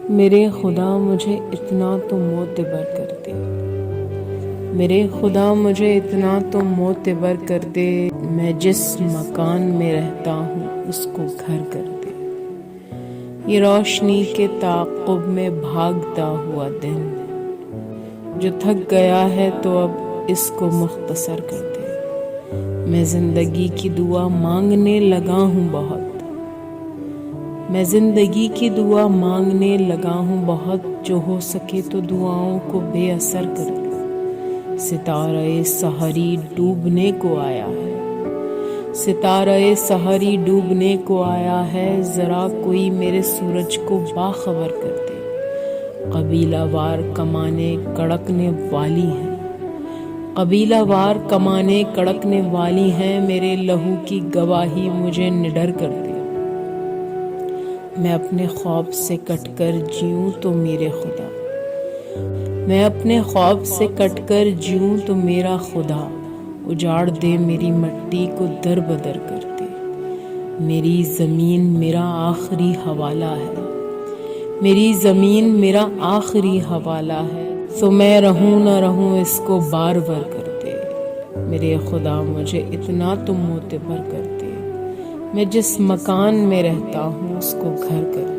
میرے خدا مجھے اتنا تو معتبر کر دے، میرے خدا مجھے اتنا تو معتبر کر دے، میں جس مکان میں رہتا ہوں اس کو گھر کر دے۔ یہ روشنی کے تعاقب میں بھاگتا ہوا دن جو تھک گیا ہے تو اب اس کو مختصر کر دے۔ میں زندگی کی دعا مانگنے لگا ہوں بہت، میں زندگی کی دعا مانگنے لگا ہوں بہت، جو ہو سکے تو دعاؤں کو بے اثر کر دے۔ ستارہ سحری ڈوبنے کو آیا ہے، ستارہ سحری ڈوبنے کو آیا ہے، ذرا کوئی میرے سورج کو باخبر کر دے۔ قبیلہ وار کمانیں کڑکنے والی ہیں، قبیلہ وار کمانیں کڑکنے والی ہیں، میرے لہو کی گواہی مجھے نڈر کر دے۔ میں اپنے خواب سے کٹ کر جیوں تو میرے خدا، میں اپنے خواب سے کٹ کر جیوں تو میرا خدا اجاڑ دے، میری مٹی کو در بدر کر دے۔ میری زمین میرا آخری حوالہ ہے، میری زمین میرا آخری حوالہ ہے، تو میں رہوں نہ رہوں اس کو بار بار کر دے۔ میرے خدا مجھے اتنا تو معتبر کر دے، میں جس مکان میں رہتا ہوں اس کو گھر کر دے۔